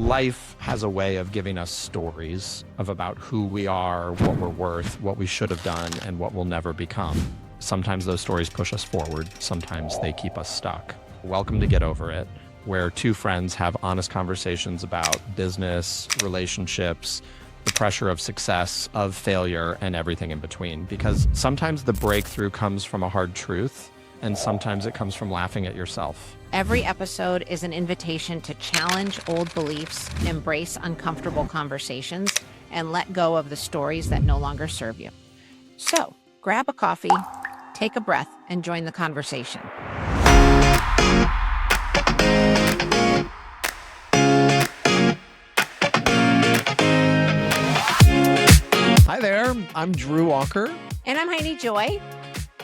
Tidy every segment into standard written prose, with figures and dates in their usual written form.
Life has a way of giving us stories of about who we are, what we're worth, what we should have done, and what we'll never become. Sometimes those stories push us forward. Sometimes they keep us stuck. Welcome to Get Over It, where two friends have honest conversations about business, relationships, the pressure of success, of failure, and everything in between. Because sometimes the breakthrough comes from a hard truth, and sometimes it comes from laughing at yourself. Every episode is an invitation to challenge old beliefs, embrace uncomfortable conversations, and let go of the stories that no longer serve you. So, grab a coffee, take a breath, and join the conversation. Hi there, I'm Drew Walker. And I'm Heidi Joy.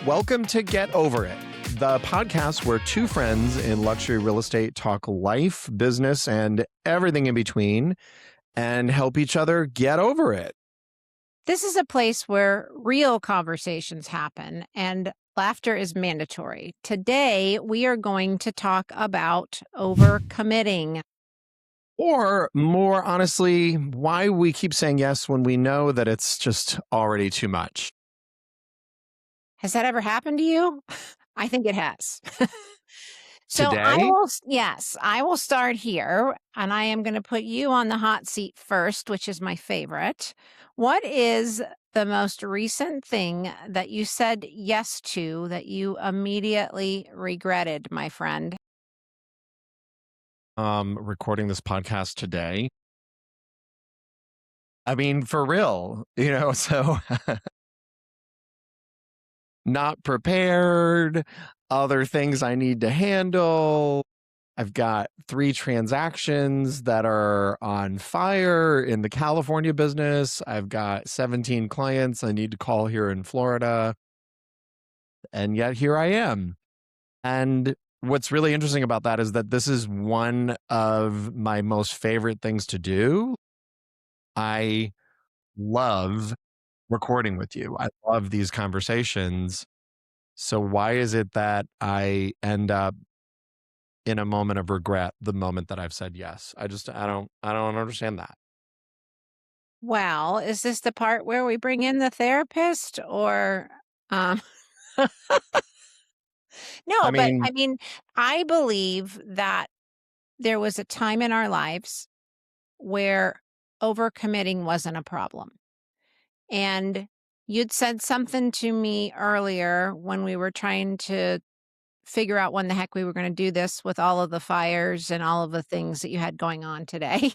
Welcome to Get Over It, the podcast where two friends in luxury real estate talk life, business, and everything in between and help each other get over it. This is a place where real conversations happen and laughter is mandatory. Today, we are going to talk about overcommitting. Or more honestly, why we keep saying yes when we know that it's just already too much. Has that ever happened to you? I think it has. So Today? I will start here, and I am going to put you on the hot seat first, which is my favorite. What is the most recent thing that you said yes to that you immediately regretted, my friend? Recording this podcast today. I mean, for real, so not prepared, other things I need to handle. I've got 3 transactions that are on fire in the California business. I've got 17 clients I need to call here in Florida. And yet here I am. And what's really interesting about that is that this is one of my most favorite things to do. I love recording with you. I love these conversations. So why is it that I end up in a moment of regret the moment that I've said yes? I don't understand that. Well, is this the part where we bring in the therapist or um I No, but mean, I mean, I believe that there was a time in our lives where overcommitting wasn't a problem. And you'd said something to me earlier when we were trying to figure out when the heck we were going to do this with all of the fires and all of the things that you had going on today.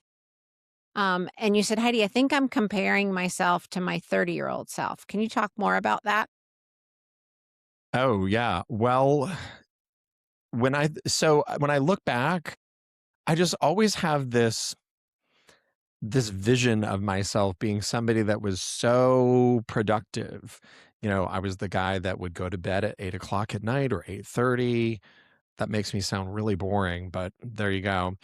And you said, Heidi, I think I'm comparing myself to my 30-year-old self. Can you talk more about that? oh yeah. Well, when I look back, I just always have this vision of myself being somebody that was so productive. I was the guy that would go to bed at 8 o'clock at night or 8:30. That makes me sound really boring, but there you go.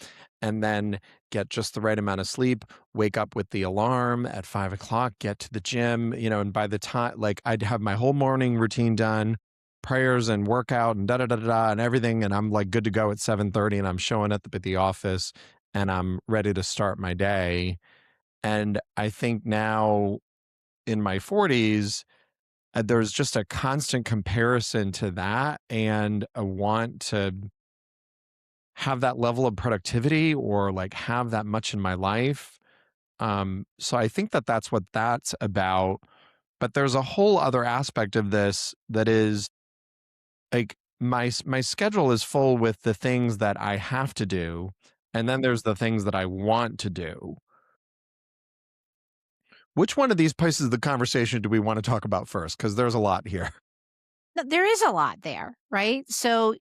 And then get just the right amount of sleep, wake up with the alarm at 5 o'clock, get to the gym, and by the time, like, I'd have my whole morning routine done, prayers and workout and da da da da da and everything. And I'm like good to go at 7:30 and I'm showing up at the office and I'm ready to start my day. And I think now in my 40s, there's just a constant comparison to that and a want to have that level of productivity or like have that much in my life. So I think that that's what that's about. But there's a whole other aspect of this that is like my schedule is full with the things that I have to do, and then there's the things that I want to do. Which one of these pieces of the conversation do we want to talk about first? Because there's a lot here. There is a lot there, right? So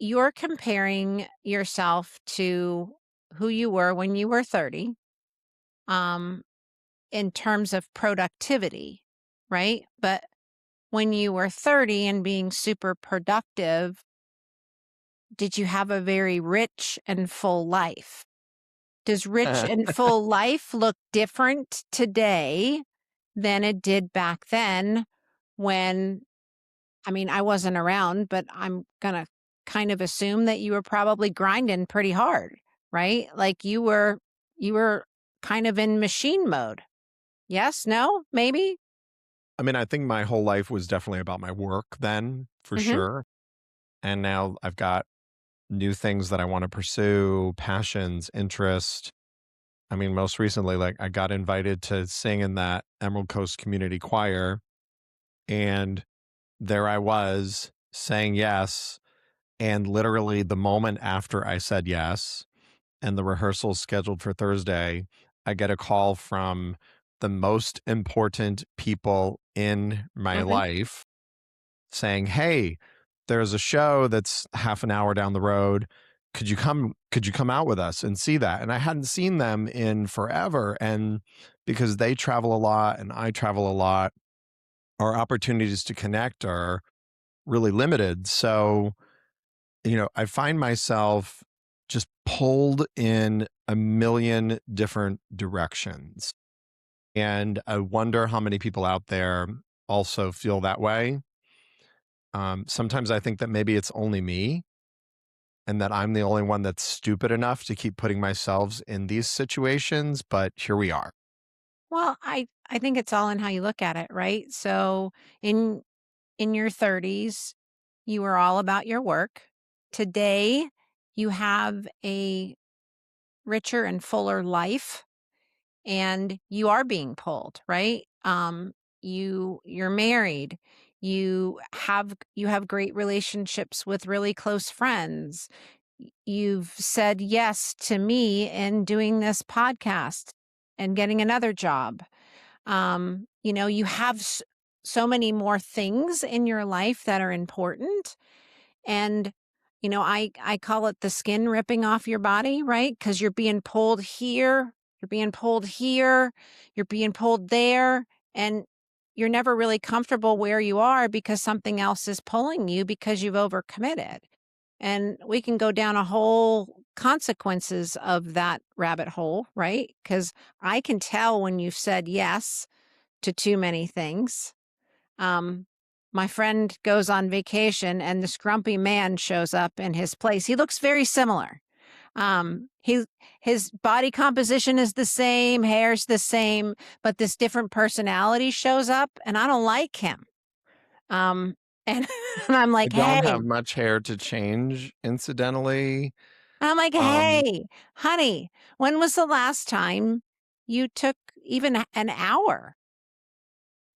you're comparing yourself to who you were when you were 30, um, in terms of productivity, right? But when you were 30 and being super productive, did you have a very rich and full life? Does rich and full life look different today than it did back then when, I mean, I wasn't around, but I'm going to kind of assume that you were probably grinding pretty hard, right? Like you were you were kind of in machine mode. Yes? No? Maybe? I mean, I think my whole life was definitely about my work then, for Mhm. sure. And now I've got new things that I want to pursue, passions, interest. I mean, most recently, like I got invited to sing in that Emerald Coast Community Choir, and there I was saying yes. And literally the moment after I said yes, and the rehearsal's scheduled for Thursday, I get a call from the most important people in my Mhm. life saying, "Hey, there's a show that's half an hour down the road. Could you come out with us and see that?" And I hadn't seen them in forever, and because they travel a lot and I travel a lot, our opportunities to connect are really limited. So, I find myself just pulled in a million different directions. And I wonder how many people out there also feel that way. Sometimes I think that maybe it's only me and that I'm the only one that's stupid enough to keep putting myself in these situations, but here we are. Well, I think it's all in how you look at it, right? So, in in your 30s, you were all about your work. Today, you have a richer and fuller life and you are being pulled, right? You're married. You have great relationships with really close friends. You've said yes to me in doing this podcast and getting another job. You have so many more things in your life that are important. And, I call it the skin ripping off your body, right? Because you're being pulled here, you're being pulled here, you're being pulled there. And you're never really comfortable where you are because something else is pulling you because you've overcommitted. And we can go down a whole consequences of that rabbit hole, right? Because I can tell when you've said yes to too many things. um, my friend goes on vacation and this grumpy man shows up in his place. He looks very similar. He his body composition is the same, hair's the same, but this different personality shows up and I don't like him. Um, and and I'm I like, don't have "Hey." much hair to change, incidentally. I'm like, Um, "Hey, honey, when was the last time you took even an hour,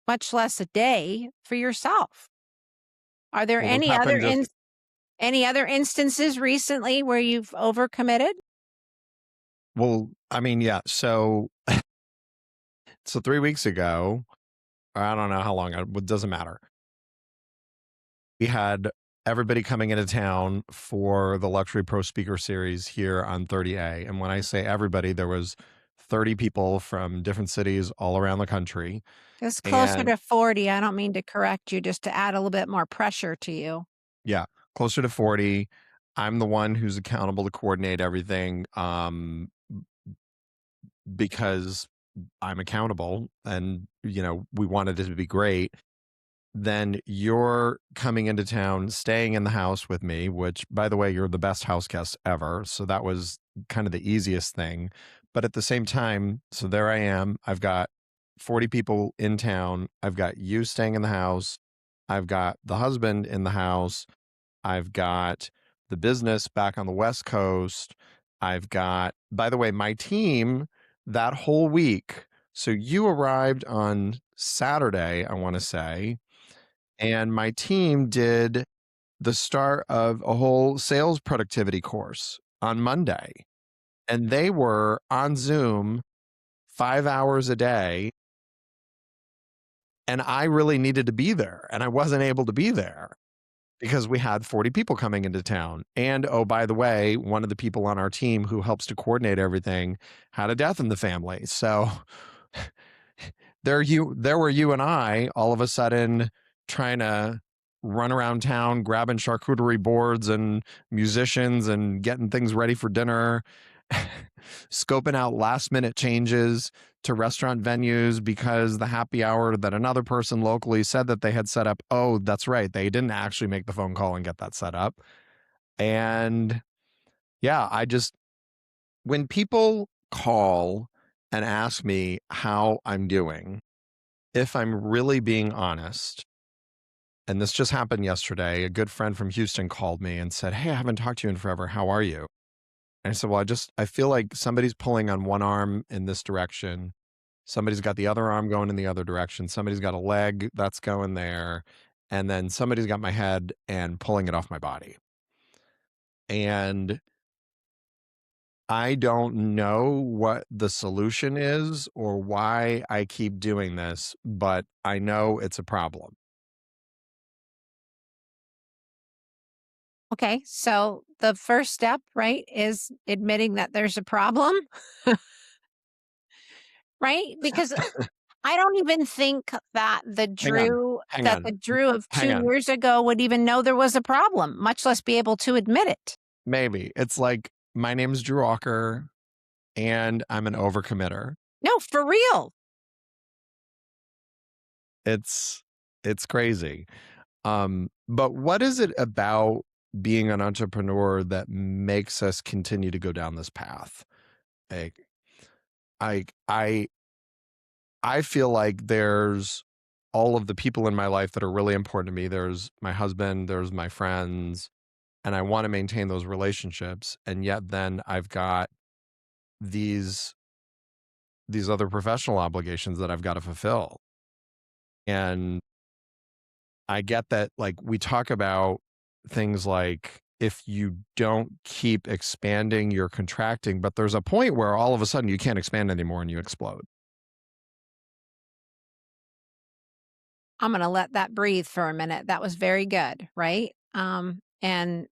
much less a day, for yourself? Are there well, this happened just any other instances recently where you've overcommitted?" well, I mean, yeah. So 3 weeks ago, I don't know how long, it doesn't matter. We had everybody coming into town for the Luxury Pro Speaker Series here on 30A. And when I say everybody, there was 30 people from different cities all around the country. It's closer And to 40. I don't mean to correct you, just to add a little bit more pressure to you. yeah, closer to 40. I'm the one who's accountable to coordinate everything, because I'm accountable and, we wanted it to be great. Then you're coming into town, staying in the house with me, which, by the way, you're the best house guest ever. So that was kind of the easiest thing. But at the same time, so there I am. I've got 40 people in town. I've got you staying in the house. I've got the husband in the house. I've got the business back on the West Coast. I've got, by the way, my team that whole week. So you arrived on Saturday, I want to say, and my team did the start of a whole sales productivity course on Monday. And they were on Zoom 5 hours a day. And I really needed to be there. And I wasn't able to be there because we had 40 people coming into town. And oh, by the way, one of the people on our team who helps to coordinate everything had a death in the family. So there were you and I all of a sudden trying to run around town grabbing charcuterie boards and musicians and getting things ready for dinner, scoping out last minute changes to restaurant venues because the happy hour that another person locally said that they had set up, oh, that's right, they didn't actually make the phone call and get that set up. And yeah, I just when people call and ask me how I'm doing, if I'm really being honest, and this just happened yesterday, a good friend from Houston called me and said, "Hey, I haven't talked to you in forever. How are you?" And I said, "Well, I feel like somebody's pulling on one arm in this direction. Somebody's got the other arm going in the other direction. Somebody's got a leg that's going there. And then somebody's got my head and pulling it off my body. And I don't know what the solution is or why I keep doing this, but I know it's a problem." Okay, so the first step, right, is admitting that there's a problem, right? Because I don't even think that Hang on. Hang The on. Drew of Hang 2 on. years ago would even know there was a problem, much less be able to admit it. Maybe. It's like, my name's Drew Walker and I'm an overcommitter. No, for real. It's it's crazy. But what is it about being an entrepreneur that makes us continue to go down this path? Like, I I I feel like there's all of the people in my life that are really important to me. There's my husband, there's my friends, and I want to maintain those relationships. And yet then I've got these these other professional obligations that I've got to fulfill. And I get that, like, we talk about things like if you don't keep expanding, you're contracting, but there's a point where all of a sudden you can't expand anymore and you explode. I'm gonna let that breathe for a minute. That was very good, right? And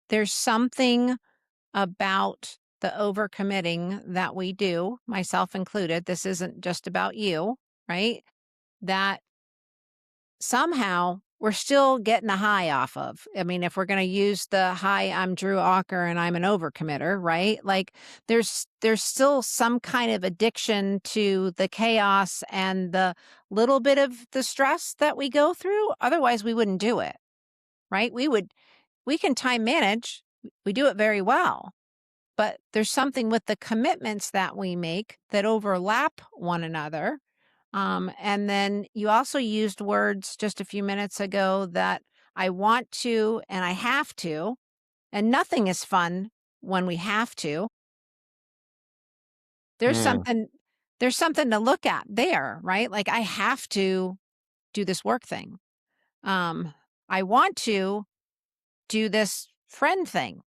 there's something about the overcommitting that we do, myself included. This isn't just about you, right? That somehow we're still getting a high off of. I mean, if we're going to use the "Hi, I'm Drew Ocker and I'm an overcommitter," right? Like there's still some kind of addiction to the chaos and the little bit of the stress that we go through. Otherwise, we wouldn't do it, right? We can time manage. We do it very well. But there's something with the commitments that we make that overlap one another. And then you also used words just a few minutes ago that I want to and I have to, and nothing is fun when we have to. There's Mm. something there's something to look at there, right? Like I have to do this work thing. Um, I want to do this friend thing.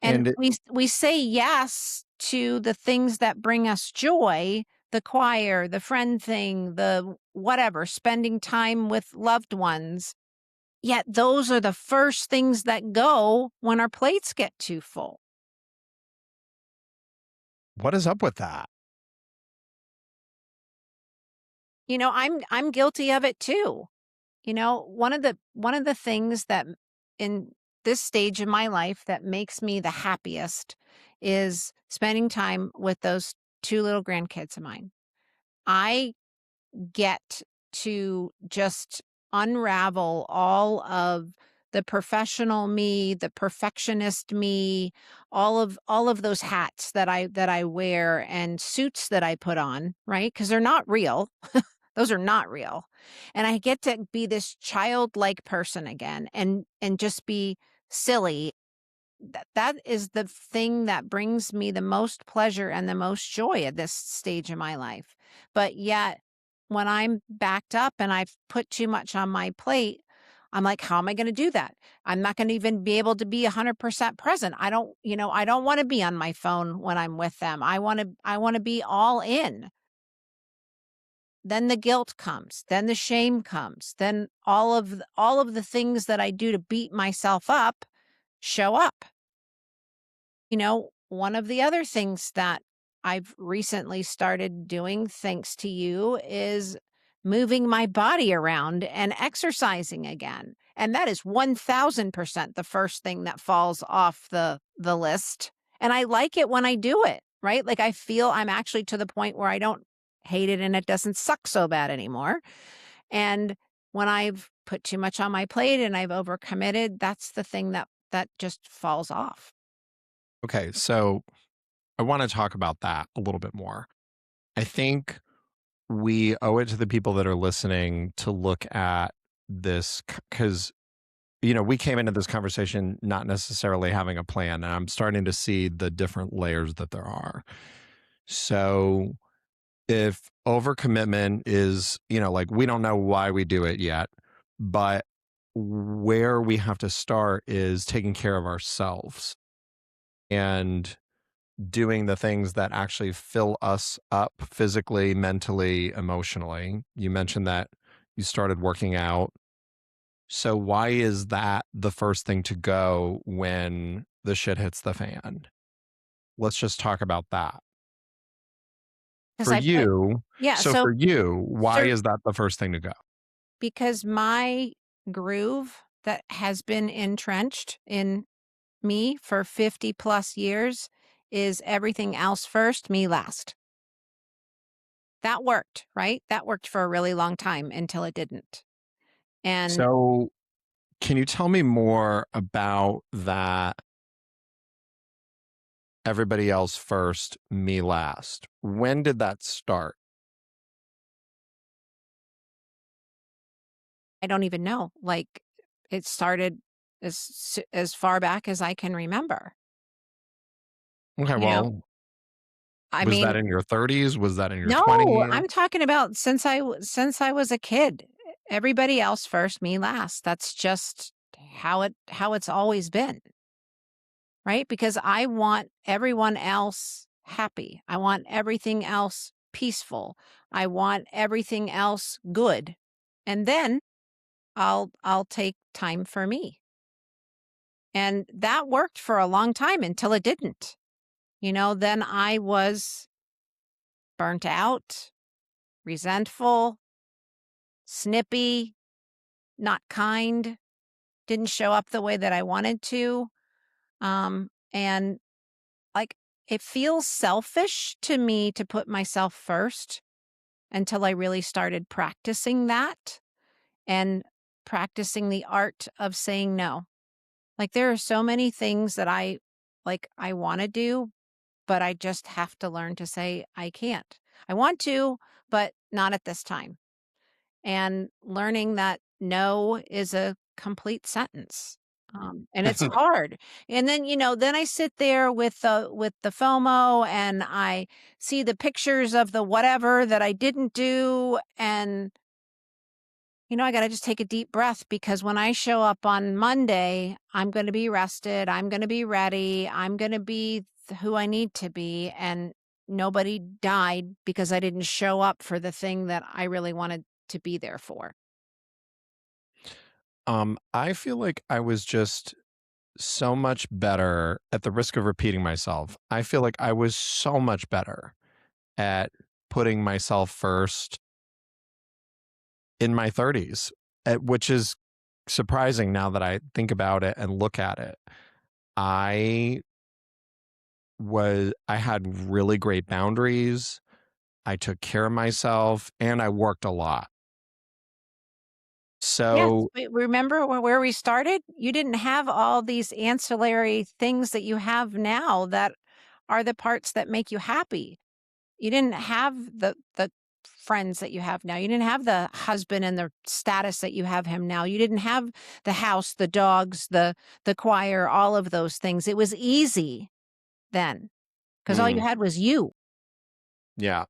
And And it, we say yes to the things that bring us joy, the choir, the friend thing, the whatever, spending time with loved ones. Yet those are the first things that go when our plates get too full. what is up with that? I'm guilty of it too. One of the things that in this stage of my life that makes me the happiest is spending time with those 2 little grandkids of mine. I get to just unravel all of the professional me, the perfectionist me, all of those hats that I wear and suits that I put on, right? Because they're not real. Those are not real. And I get to be this childlike person again and just be silly. That is the thing that brings me the most pleasure and the most joy at this stage of my life. But yet, when I'm backed up and I've put too much on my plate, I'm like, how am I going to do that? I'm not going to even be able to be 100% present. I don't want to be on my phone when I'm with them. I want to be all in. Then the guilt comes, then the shame comes, then all of the things that I do to beat myself up show up. One of the other things that I've recently started doing, thanks to you, is moving my body around and exercising again. And that is 1000% the first thing that falls off the list. And I like it when I do it, right? Like I feel I'm actually to the point where I don't hate it and it doesn't suck so bad anymore. And when I've put too much on my plate and I've overcommitted, that's the thing that just falls off. Okay, so I want to talk about that a little bit more. I think we owe it to the people that are listening to look at this because, we came into this conversation not necessarily having a plan, and I'm starting to see the different layers that there are. So, if overcommitment is, like we don't know why we do it yet, but where we have to start is taking care of ourselves and doing the things that actually fill us up physically, mentally, emotionally. You mentioned that you started working out. So, why is that the first thing to go when the shit hits the fan? Let's just talk about that. Because For I put you, yeah, so for you, why so is that the first thing to go? because my groove that has been entrenched in me for 50 plus years is everything else first, me last. That worked, right? That worked for a really long time until it didn't. And So, can you tell me more about that everybody else first, me last? When did that start? I don't even know. Like, it started as far back as I can remember. Okay, You know, well, I was that mean, in your 30s? Was that in your no, 20s? I'm talking about since I was a kid. Everybody else first, me last. That's just how it's always been, right? Because I want everyone else happy. I want everything else peaceful. I want everything else good. And then I'll take time for me. And that worked for a long time until it didn't. Then I was burnt out, resentful, snippy, not kind, didn't show up the way that I wanted to. And like it feels selfish to me to put myself first until I really started practicing that and practicing the art of saying no. Like there are so many things that I want to do, but I just have to learn to say I can't. I want to, but not at this time. And learning that no is a complete sentence. And it's hard. And then, then I sit there with the FOMO and I see the pictures of the whatever that I didn't do. And, I got to just take a deep breath because when I show up on Monday, I'm going to be rested. I'm going to be ready. I'm going to be who I need to be. And nobody died because I didn't show up for the thing that I really wanted to be there for. I feel like I was just so much better at the risk of repeating myself. I feel like I was so much better at putting myself first in my 30s, which is surprising now that I think about it and look at it. I I had really great boundaries. I took care of myself and I worked a lot. Yes, So, remember where we started? You didn't have all these ancillary things that you have now that are the parts that make you happy. You didn't have the friends that you have now. You didn't have the husband and the status that you have him now. You didn't have the house, the dogs, the choir, all of those things. It was easy then because all you mm, had was you. yeah.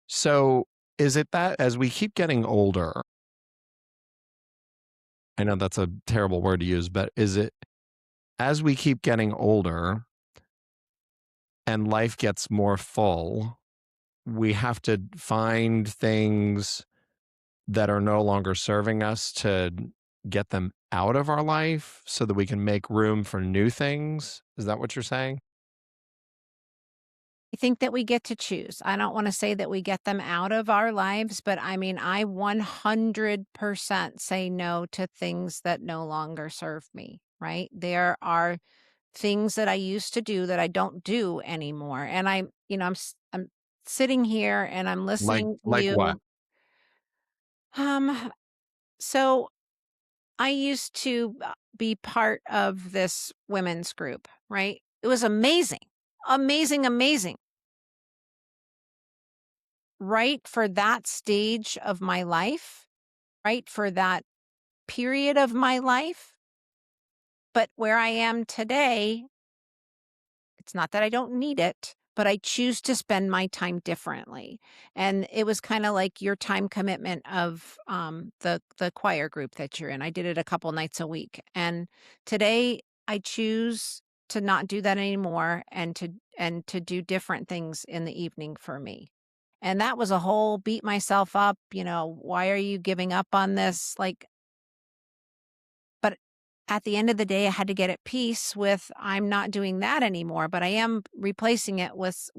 So, is it that as we keep getting older, I know that's a terrible word to use, but is it as we keep getting older and life gets more full, we have to find things that are no longer serving us to get them out of our life so that we can make room for new things? Is that what you're saying? I think that we get to choose. I don't want to say that we get them out of our lives, but I mean, I 100% say no to things that no longer serve me, right? There are things that I used to do that I don't do anymore. And I'm sitting here and I'm Like listening to what? you. Um, so I used to be part of this women's group, right? It was amazing, amazing, amazing. Right for that stage of my life, right for that period of my life. But where I am today, it's not that I don't need it, but I choose to spend my time differently. And it was kind of like your time commitment of the choir group that you're in. I did it a couple nights a week, and today I choose to not do that anymore, and to do different things in the evening for me. And that was a whole beat myself up. Why are you giving up on this? Like, but at the end of the day, I had to get at peace with I'm not doing that anymore, but I am replacing it with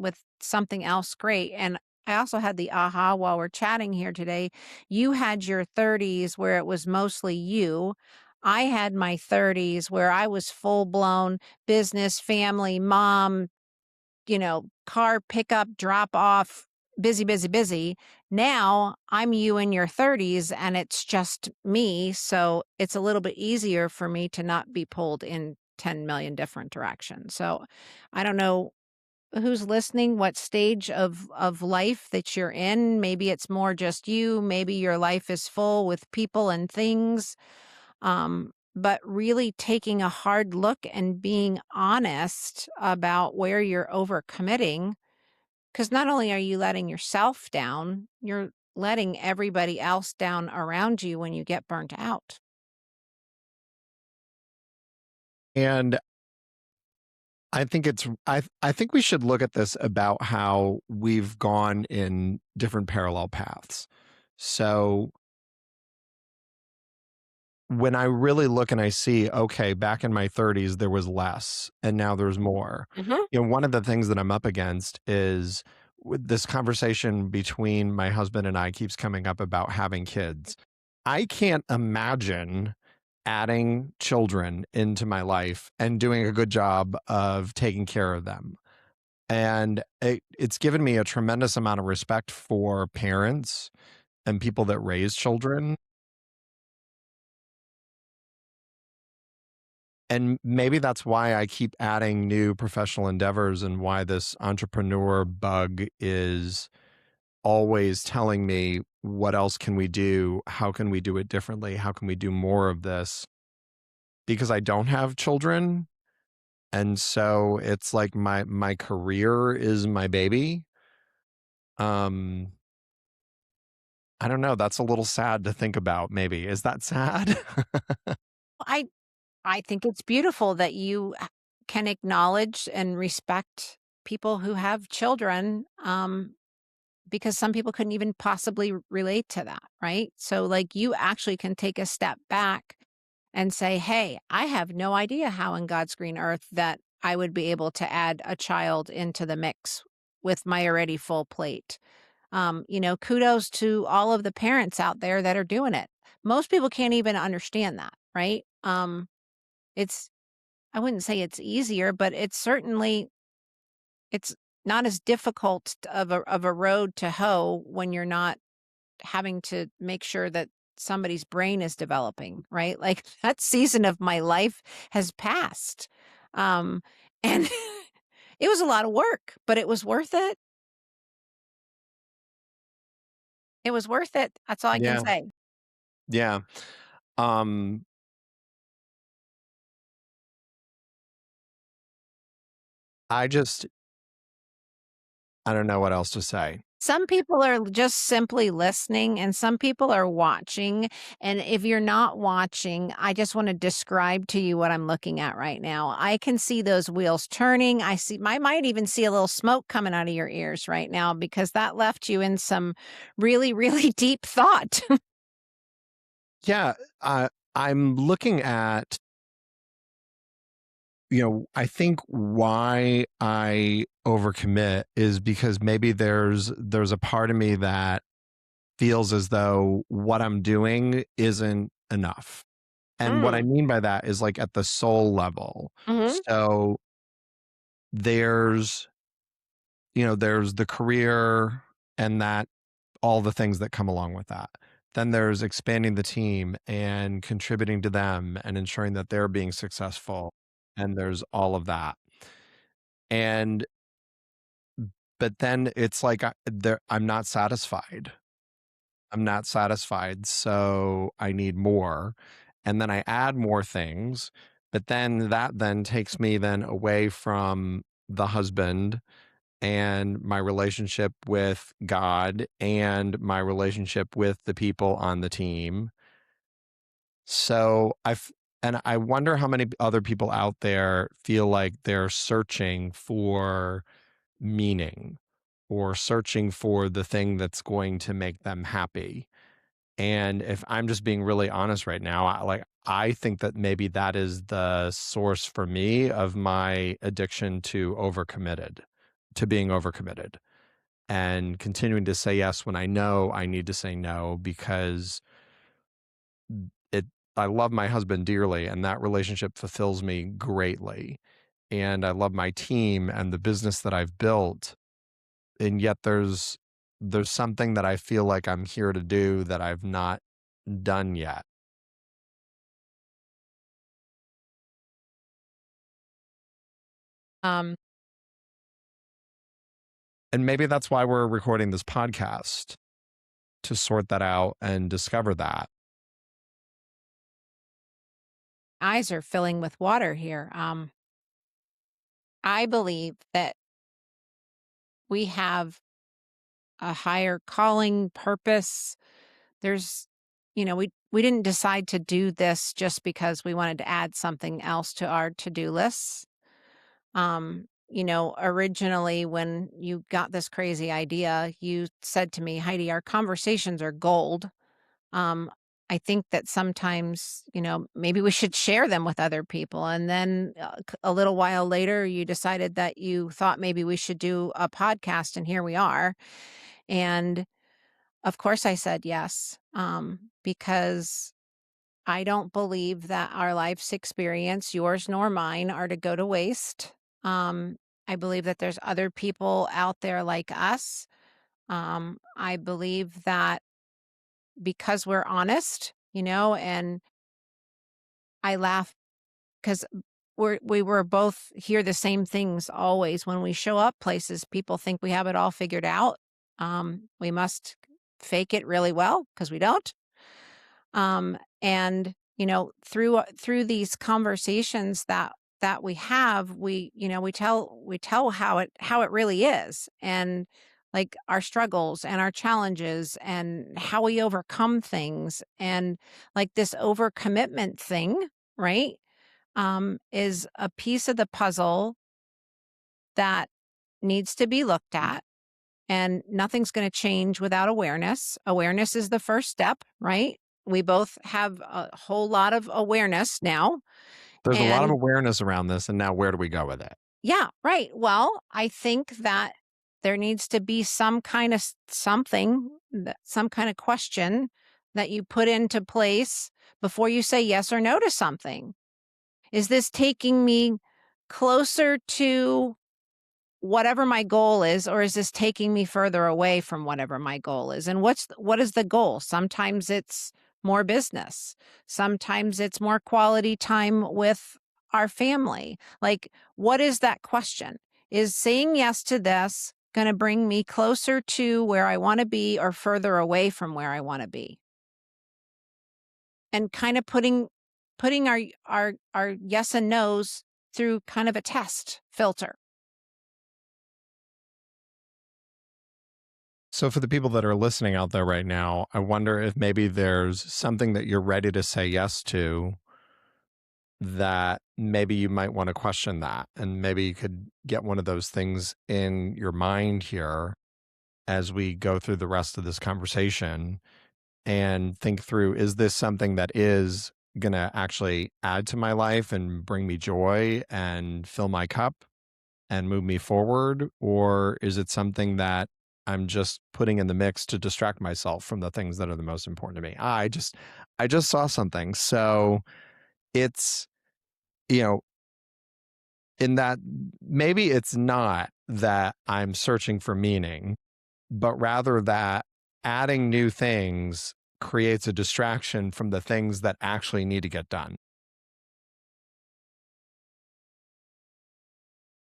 something else great. And I also had the aha while we're chatting here today. You had your 30s where it was mostly you. I had my 30s where I was full blown business, family, mom, car pickup, drop off, busy, busy, busy. Now I'm you in your 30s and it's just me. So it's a little bit easier for me to not be pulled in 10 million different directions. So I don't know who's listening, what stage of life that you're in. Maybe it's more just you. Maybe your life is full with people and things. But really taking a hard look and being honest about where you're overcommitting, because not only are you letting yourself down, you're letting everybody else down around you when you get burnt out. And I think we should look at this about how we've gone in different parallel paths. So when I really look and I see, okay, back in my 30s, there was less and now there's more. Mhm. One of the things that I'm up against is with this conversation between my husband and I keeps coming up about having kids. I can't imagine adding children into my life and doing a good job of taking care of them. And it's given me a tremendous amount of respect for parents and people that raise children. And maybe that's why I keep adding new professional endeavors and why this entrepreneur bug is always telling me, what else can we do? How can we do it differently? How can we do more of this? Because I don't have children. And so it's like my career is my baby. Um I don't know, that's a little sad to think about maybe. Is that sad? I I think it's beautiful that you can acknowledge and respect people who have children. Because some people couldn't even possibly relate to that, right? So, like, you actually can take a step back and say, hey, I have no idea how in God's green earth that I would be able to add a child into the mix with my already full plate. Kudos to all of the parents out there that are doing it. Most people can't even understand that, right? It's, I wouldn't say it's easier, but it's not as difficult of a road to hoe when you're not having to make sure that somebody's brain is developing, right? Like that season of my life has passed. Um, and it was a lot of work, but it was worth it. It was worth it. That's all I can Yeah. say. Yeah. Um I just I don't know what else to say. Some people are just simply listening and some people are watching. And if you're not watching, I just want to describe to you what I'm looking at right now. I can see those wheels turning. I might even see a little smoke coming out of your ears right now because that left you in some really, really deep thought. Yeah, I'm looking at, I think why I overcommit is because maybe there's a part of me that feels as though what I'm doing isn't enough. And what I Mm. mean by that is like at the soul level. Hmm. So there's, there's the career and that all the things that come along with that. Then there's expanding the team and contributing to them and ensuring that they're being successful. And there's all of that. And but then it's like I'm not satisfied. I'm not satisfied, so I need more. And then I add more things, but then that then takes me then away from the husband and my relationship with God and my relationship with the people on the team. So and I wonder how many other people out there feel like they're searching for meaning or searching for the thing that's going to make them happy. And if I'm just being really honest right now, I think that maybe that is the source for me of my addiction to being overcommitted and continuing to say yes when I know I need to say no because it I love my husband dearly and that relationship fulfills me greatly. And I love my team and the business that I've built. And yet there's something that I feel like I'm here to do that I've not done yet. Um, And maybe that's why we're recording this podcast to sort that out and discover that. eyes are filling with water here. I believe that we have a higher calling purpose. There's, we didn't decide to do this just because we wanted to add something else to our to-do lists. Originally when you got this crazy idea, you said to me, Heidi, our conversations are gold. Um, I think that sometimes, maybe we should share them with other people. And then a little while later, you decided that you thought maybe we should do a podcast, and here we are. And of course, I said yes, because I don't believe that our life's experience, yours nor mine, are to go to waste. Um, I believe that there's other people out there like us. I believe that because we're honest, and I laugh because we were both hear the same things always. When we show up places, people think we have it all figured out. We must fake it really well because we don't. And through these conversations that we have, we tell how it really is, and like our struggles and our challenges and how we overcome things, and like this overcommitment thing, right? Is a piece of the puzzle that needs to be looked at, and nothing's going to change without awareness. Awareness is the first step, right? We both have a whole lot of awareness now. There's a lot of And awareness around this, and now where do we go with it? yeah, right. Well, I think that there needs to be some kind of something, some kind of question that you put into place before you say yes or no to something. Is this taking me closer to whatever my goal is, or is this taking me further away from whatever my goal is? And what is the goal? Sometimes it's more business. Sometimes it's more quality time with our family. Like, what is that question? Is saying yes to this going to bring me closer to where I want to be or further away from where I want to be? And kind of putting our yes and nos through kind of a test filter. So, for the people that are listening out there right now, I wonder if maybe there's something that you're ready to say yes to that maybe you might want to question that. And maybe you could get one of those things in your mind here as we go through the rest of this conversation and think through, is this something that is going to actually add to my life and bring me joy and fill my cup and move me forward? Or is it something that I'm just putting in the mix to distract myself from the things that are the most important to me? I just saw something. So it's, you know, in that maybe it's not that I'm searching for meaning, but rather that adding new things creates a distraction from the things that actually need to get done.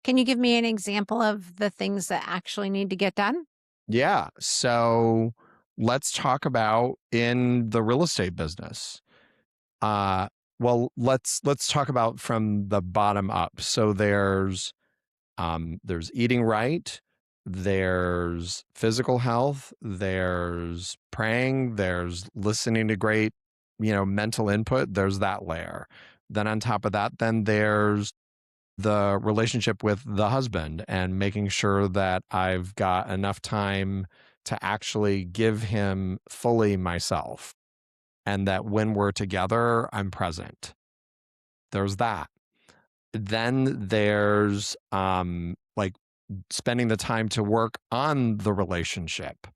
Can you give me an example of the things that actually need to get done? Yeah. So let's talk about in the real estate business. Uh well, let's talk about from the bottom up. So there's eating right, there's physical health, there's praying, there's listening to great, mental input, there's that layer. Then on top of that, then there's the relationship with the husband and making sure that I've got enough time to actually give him fully myself and that when we're together, I'm present. There's that. Then there's like spending the time to work on the relationship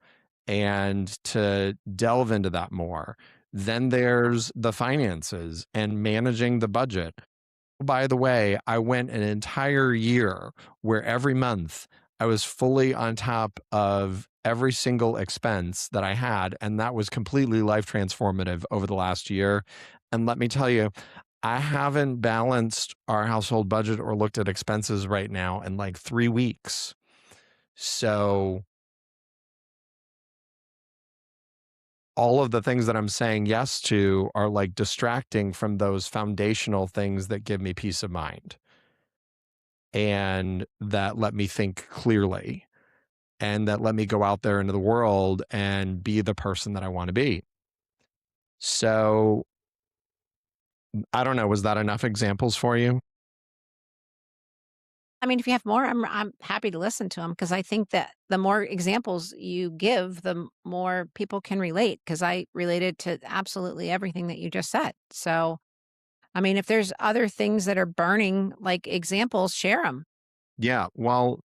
and to delve into that more. Then there's the finances and managing the budget. By the way, I went an entire year where every month I was fully on top of every single expense that I had. And that was completely life transformative over the last year. And let me tell you, I haven't balanced our household budget or looked at expenses right now in like 3 weeks. So all of the things that I'm saying yes to are like distracting from those foundational things that give me peace of mind and that let me think clearly and that let me go out there into the world and be the person that I want to be. So I don't know. Was that enough examples for you? I mean, if you have more, I'm happy to listen to them because I think that the more examples you give, the more people can relate. Because I related to absolutely everything that you just said. So, I mean, if there's other things that are burning, like examples, share them Yeah. Well,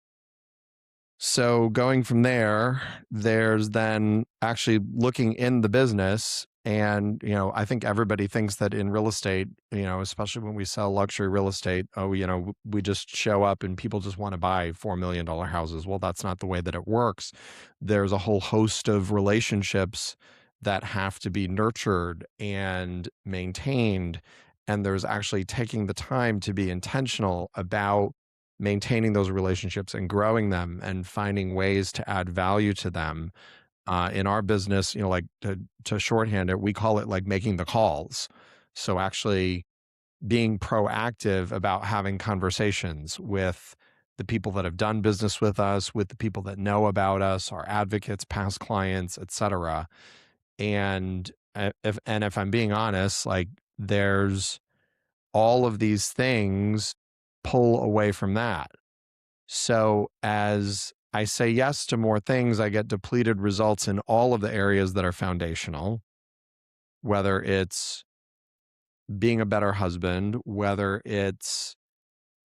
so going from there, there's then actually looking in the business. And, I think everybody thinks that in real estate, especially when we sell luxury real estate, oh, we just show up and people just want to buy $4 million houses. Well, that's not the way that it works. There's a whole host of relationships that have to be nurtured and maintained. And there's actually taking the time to be intentional about maintaining those relationships and growing them and finding ways to add value to them. In our business, like to shorthand it, we call it like making the calls. So actually being proactive about having conversations with the people that have done business with us, with the people that know about us, our advocates, past clients, etc. And if I'm being honest, like there's all of these things pull away from that. So as I say yes to more things, I get depleted results in all of the areas that are foundational, whether it's being a better husband, whether it's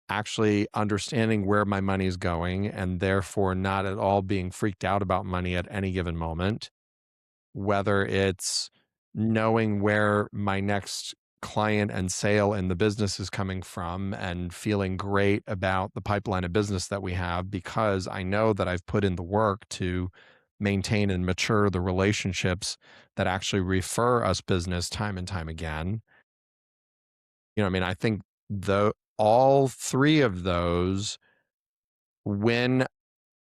actually understanding where my money is going and therefore not at all being freaked out about money at any given moment, whether it's knowing where my next client and sale in the business is coming from and feeling great about the pipeline of business that we have because I know that I've put in the work to maintain and mature the relationships that actually refer us business time and time again. I think the all three of those, when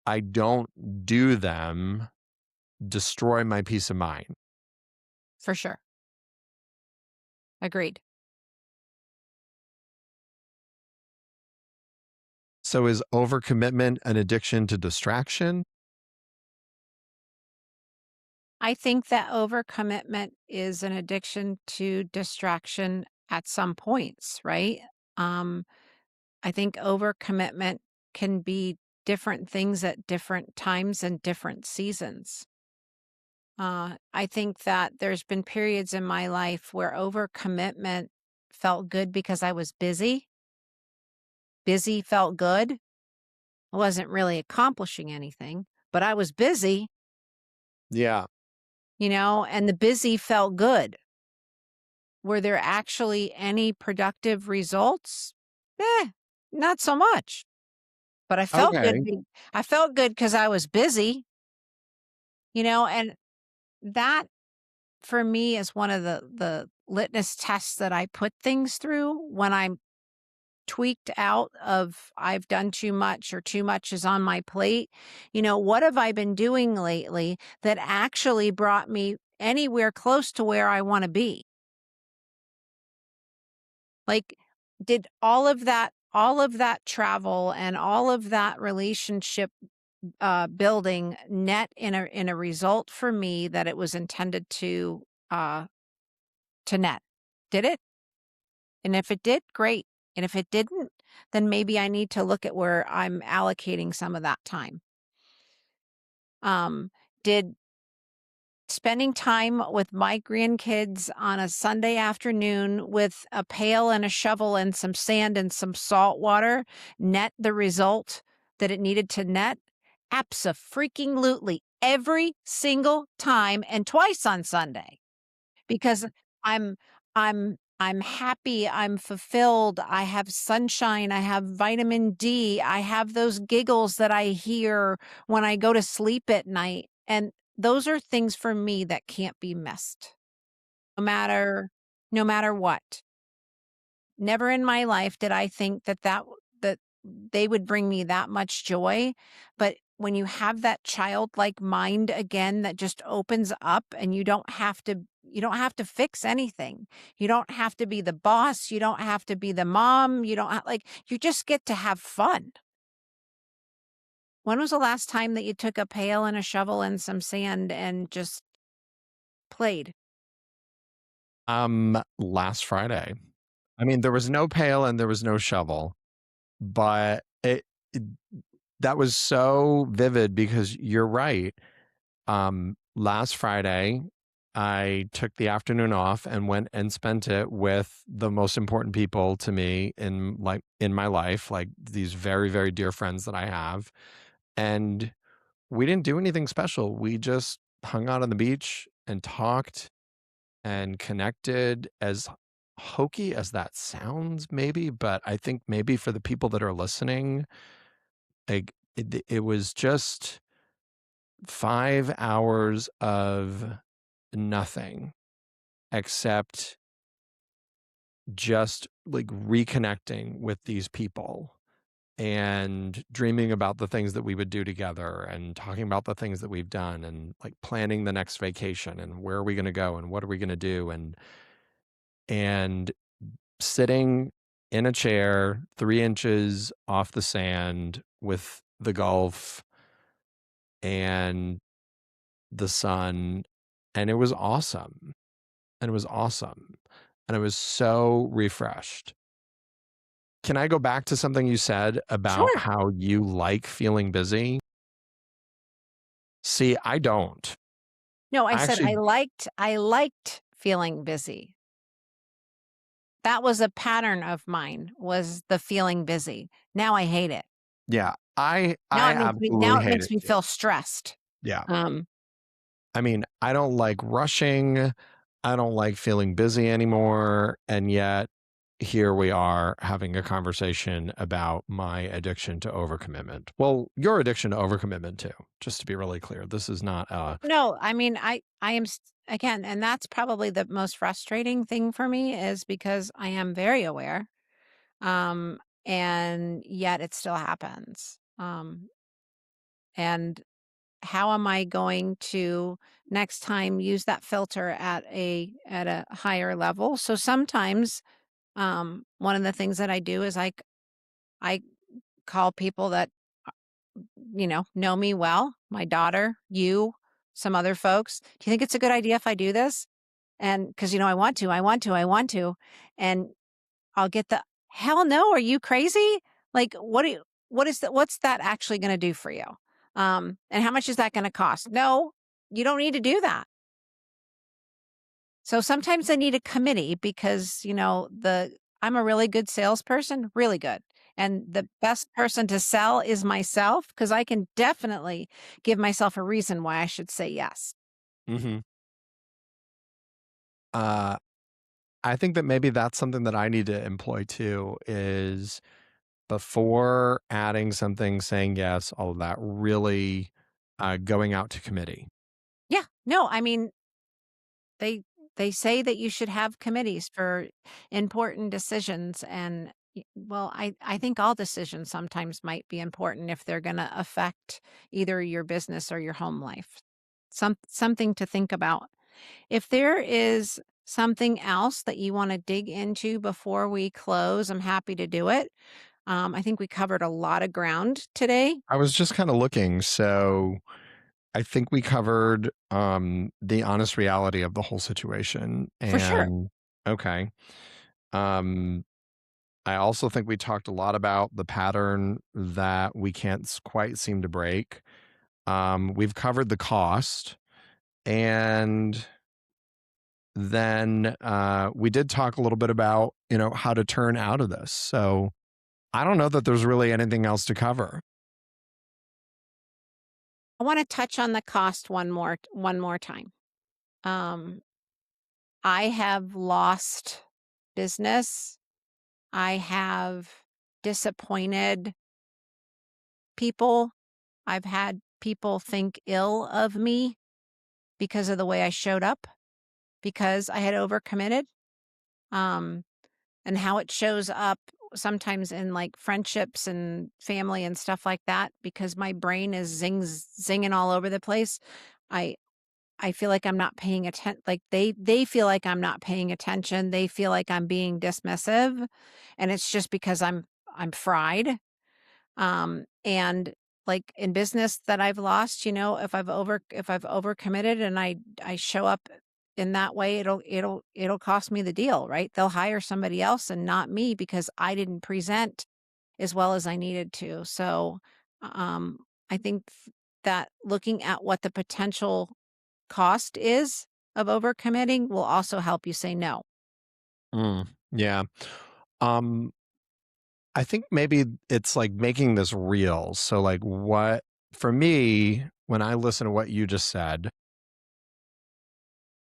I don't do them, destroy my peace of mind. for sure. Agreed. So is overcommitment an addiction to distraction? I think that overcommitment is an addiction to distraction at some points, right? Um, I think overcommitment can be different things at different times and different seasons. I think that there's been periods in my life where overcommitment felt good because I was busy. Busy felt good. I wasn't really accomplishing anything, but I was busy, Yeah. and the busy felt good. Were there actually any productive results? Eh, not so much. But I felt good. Okay. I felt good because I was busy, and that for me is one of the litmus tests that I put things through when I'm tweaked out of I've done too much or too much is on my plate. What have I been doing lately that actually brought me anywhere close to where I want to be? Like, did all of that travel and all of that relationship building net in a result for me that it was intended uh to net? Did it? And if it did, great. And if it didn't, then maybe I need to look at where I'm allocating some of that time. Did spending time with my grandkids on a Sunday afternoon with a pail and a shovel and some sand and some salt water net the result that it needed to net? Abso-freaking-lutely. Every single time and twice on Sunday. Because I'm I'm happy, I'm fulfilled, I have sunshine, I have vitamin D, I have those giggles that I hear when I go to sleep at night, and those are things for me that can't be missed, no matter no matter what. Never in my life did I think that they would bring me that much joy, but when you have that childlike mind again that just opens up and you don't have to fix anything. You don't have to be the boss, you don't have to be the mom, you just get to have fun. When was the last time that you took a pail and a shovel and some sand and just played? Last Friday. I mean, there was no pail and there was no shovel, but it that was so vivid because you're right. Last Friday, I took the afternoon off and went and spent it with the most important people to me in my life, like these very, very dear friends that I have. And we didn't do anything special. We just hung out on the beach and talked and connected, as hokey as that sounds, maybe, but I think maybe for the people that are listening, like it was just 5 hours of nothing except just like reconnecting with these people and dreaming about the things that we would do together and talking about the things that we've done and like planning the next vacation and where are we going to go and what are we going to do and sitting in a chair 3 inches off the sand with the Gulf and the sun, and it was awesome, and it was awesome, and I was so refreshed. Can I go back to something you said about Sure. how you like feeling busy? See, I don't. No, I I said actually I liked feeling busy. That was a pattern of mine, was the feeling busy. Now I hate it. yeah, I Now it makes me now absolutely it hate makes it me too. feel stressed. Yeah. Um, I mean, I don't like rushing. I don't like feeling busy anymore. And yet, here we are having a conversation about my addiction to overcommitment. Well, your addiction to overcommitment, too, just to be really clear. This is not, no, I mean, I am again, and that's probably the most frustrating thing for me is because I am very aware, um, and yet it still happens. And how am I going to next time use that filter at a higher level? So sometimes, one of the things that I do is I call people that know me well, my daughter, you, some other folks. Do you think it's a good idea if I do this? And because I want to, and I'll get the hell no. Are you crazy? Like, what's that actually going to do for you? And how much is that going to cost? No, you don't need to do that. So sometimes I need a committee because, I'm a really good salesperson, really good. And the best person to sell is myself because I can definitely give myself a reason why I should say yes. mhm. uh, I think that maybe that's something that I need to employ too is before adding something, saying yes, all of that, really going out to committee. Yeah. No, I mean, They they say that you should have committees for important decisions and well, I think all decisions sometimes might be important if they're going to affect either your business or your home life. Something to think about. If there is something else that you want to dig into before we close, I'm happy to do it. I think we covered a lot of ground today. I was just kind of looking. So I think we covered the honest reality of the whole situation. For sure. And okay. Um, I also think we talked a lot about the pattern that we can't quite seem to break. We've covered the cost. And then we did talk a little bit about, how to turn out of this. So I don't know that there's really anything else to cover. I want to touch on the cost one more time. Um, I have lost business. I have disappointed people. I've had people think ill of me because of the way I showed up, because I had overcommitted. Um, and how it shows up sometimes in like friendships and family and stuff like that, because my brain is zinging all over the place. I I feel like I'm not paying attention. Like they feel like I'm not paying attention. They feel like I'm being dismissive, and it's just because I'm fried. And like in business that I've lost, if I've overcommitted and I show up in that way, it'll cost me the deal, right? They'll hire somebody else and not me because I didn't present as well as I needed to. So, um, I think that looking at what the potential cost is of overcommitting will also help you say no. Yeah. Um, I think maybe it's like making this real. So, like, what for me, when I listen to what you just said,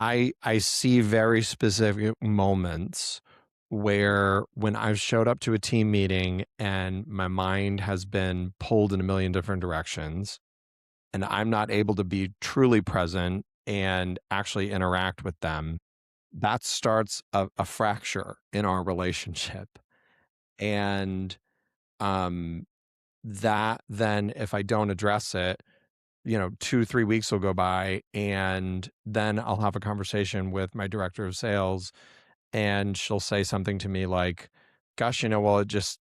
I see very specific moments where when I've showed up to a team meeting and my mind has been pulled in a million different directions and I'm not able to be truly present and actually interact with them, that starts a fracture in our relationship. And um that then if I don't address it, 2 3 weeks will go by and then I'll have a conversation with my director of sales and she'll say something to me like, gosh, well, it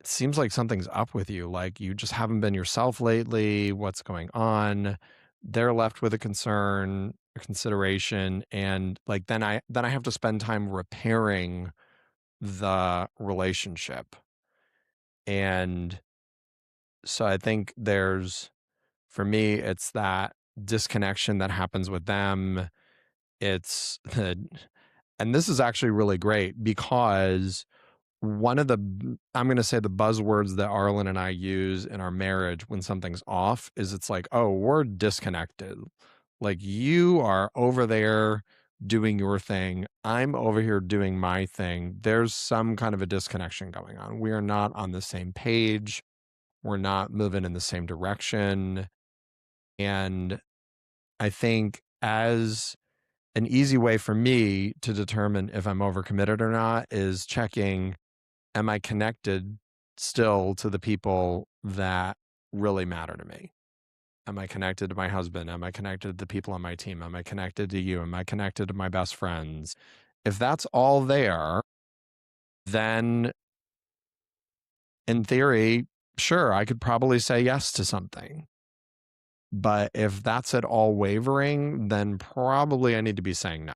seems like something's up with you, like you just haven't been yourself lately, what's going on? They're left with a concern, a consideration, and like then I have to spend time repairing the relationship. And so I think for me, it's that disconnection that happens with them. It's the, and this is actually really great because one of the, I'm going to say the buzzwords that Arlen and I use in our marriage when something's off is it's like, oh, we're disconnected. Like you are over there doing your thing. I'm over here doing my thing. There's some kind of a disconnection going on. We are not on the same page. We're not moving in the same direction. And I think as an easy way for me to determine if I'm overcommitted or not is checking, am I connected still to the people that really matter to me? Am I connected to my husband? Am I connected to the people on my team? Am I connected to you? Am I connected to my best friends? If that's all there, then in theory, sure, I could probably say yes to something. But if that's at all wavering, then probably I need to be saying no.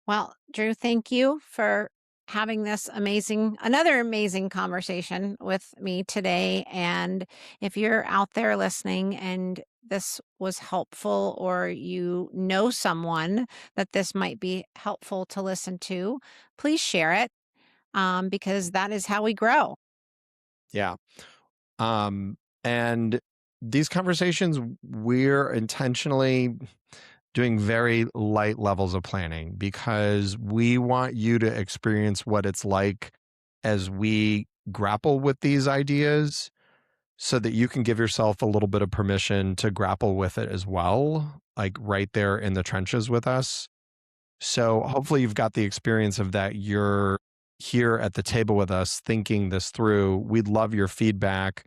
Well, Drew, thank you for having this another amazing conversation with me today. And if you're out there listening and this was helpful, or you know someone that this might be helpful to listen to, please share it, because that is how we grow. Yeah. And these conversations, we're intentionally doing very light levels of planning because we want you to experience what it's like as we grapple with these ideas. so that you can give yourself a little bit of permission to grapple with it as well, like right there in the trenches with us. So hopefully you've got the experience of that. You're here at the table with us thinking this through. We'd love your feedback.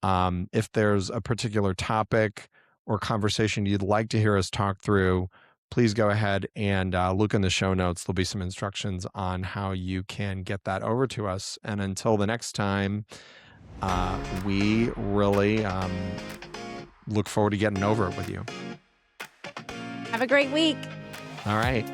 If there's a particular topic or conversation you'd like to hear us talk through, please go ahead and look in the show notes. There'll be some instructions on how you can get that over to us. And until the next time, we really look forward to getting over it with you. Have a great week. All right.